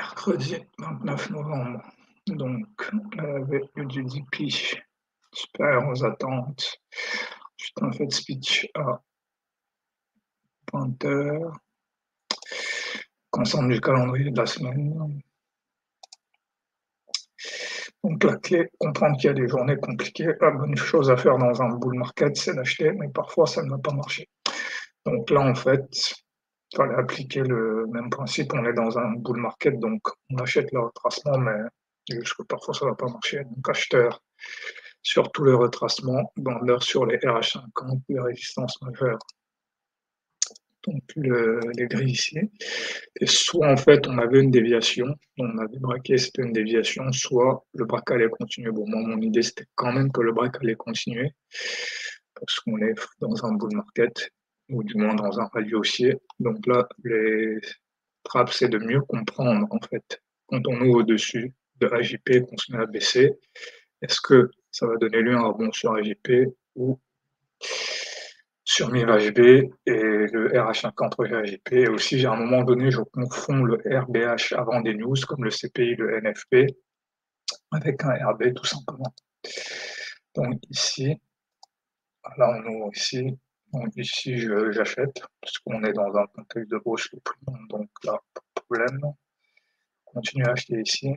Mercredi 29 novembre. Donc, avec le GDP supérieur aux attentes. Ensuite, un fait speech à 20 h. Ensemble du calendrier de la semaine. Donc, la clé, comprendre qu'il y a des journées compliquées. La bonne chose à faire dans un bull market, c'est d'acheter, mais parfois ça ne va pas marcher. Donc là, en fait, il fallait appliquer le même principe. On est dans un bull market, donc on achète le retracement, mais juste que parfois ça ne va pas marcher. Donc, acheteur sur tous les retracements, vendeur sur les RH50, les résistances majeures. Donc les grilles ici. Et soit en fait on avait une déviation, on avait braqué, c'était une déviation, soit le braquage allait continuer. Bon, moi mon idée c'était quand même que le braquage allait continuer, parce qu'on est dans un bull market, ou du moins dans un rallye haussier. Donc là, les trappes, c'est de mieux comprendre en fait, quand on est au-dessus de AJP, qu'on se met à baisser, est-ce que ça va donner lieu à un rebond sur AJP ou sur MIVHB et le RH50 AJP. Et aussi, à un moment donné, je confonds le RBH avant des news, comme le CPI, le NFP, avec un RB tout simplement. Donc ici, là on ouvre ici, donc ici j'achète, parce qu'on est dans un contexte de hausse le prix, donc là, pas de problème. On continue à acheter ici,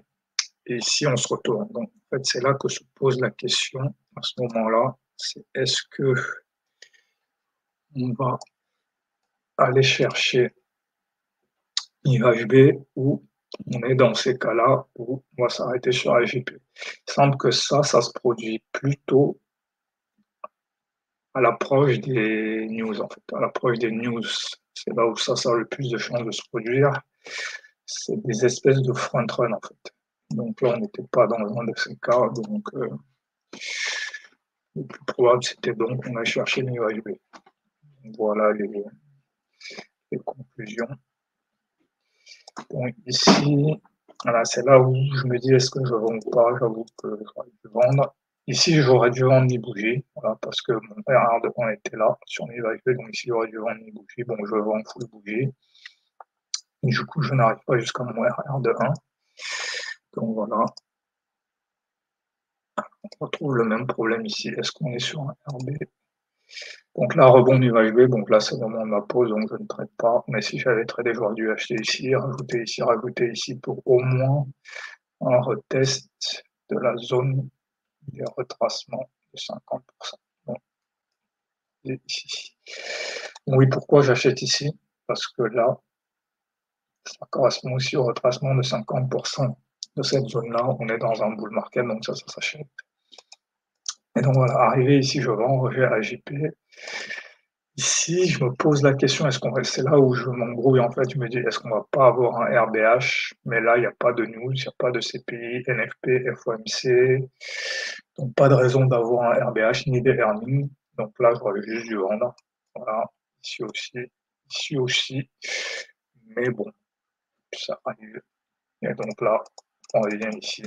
et ici on se retourne. Donc en fait, c'est là que se pose la question, à ce moment-là, c'est est-ce que on va aller chercher IHB où on est dans ces cas-là où on va s'arrêter sur AJP. Il semble que ça se produit plutôt à l'approche des news, en fait. À l'approche des news, c'est là où ça a le plus de chances de se produire. C'est des espèces de front run, en fait. Donc là, on n'était pas dans un de ces cas, donc le plus probable, c'était donc qu'on a cherché l'IHB. Voilà les conclusions. Donc ici, voilà, c'est là où je me dis est-ce que je vends ou pas, j'avoue que j'aurais dû vendre. Ici, j'aurais dû vendre ni bouger, voilà, parce que mon R de 1 était là sur mes vagues, donc ici, j'aurais dû vendre ni bouger. Bon, je vends full bouger. Et du coup, je n'arrive pas jusqu'à mon R de 1. Donc voilà. On retrouve le même problème ici. Est-ce qu'on est sur un RB? Donc là, rebond du VHB, donc là, c'est le moment de ma pause, donc je ne traite pas. Mais si j'avais tradé, j'aurais dû acheter ici, rajouter ici pour au moins un retest de la zone des retracements de 50%. Bon, et ici. Oui, pourquoi j'achète ici? Parce que là, ça correspond aussi au retracement de 50% de cette zone-là. On est dans un bull market, donc ça s'achète. Et donc voilà, arrivé ici, je vends, rejet à JP. Ici, je me pose la question, c'est là où je m'embrouille en fait, je me dis, est-ce qu'on va pas avoir un RBH? Mais là, il n'y a pas de news, il n'y a pas de CPI, NFP, FOMC, donc pas de raison d'avoir un RBH ni des earnings. Donc là, j'aurais juste dû vendre. Voilà, ici aussi, mais bon, ça arrive. Et donc là, on revient ici.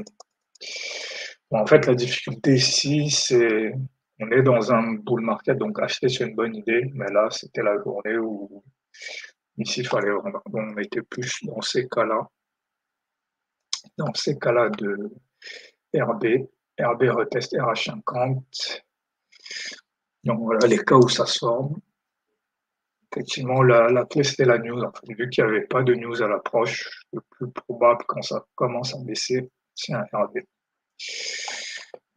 Bon, en fait, la difficulté ici, c'est on est dans un bull market, donc acheter c'est une bonne idée, mais là, c'était la journée où ici, il fallait vendre. Donc, on était plus dans ces cas-là, de RB retest RH50. Donc voilà les cas où ça se forme. Effectivement, la clé c'était la news. En fait. Vu qu'il n'y avait pas de news à l'approche, le plus probable quand ça commence à baisser, c'est un RB.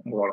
Voilà.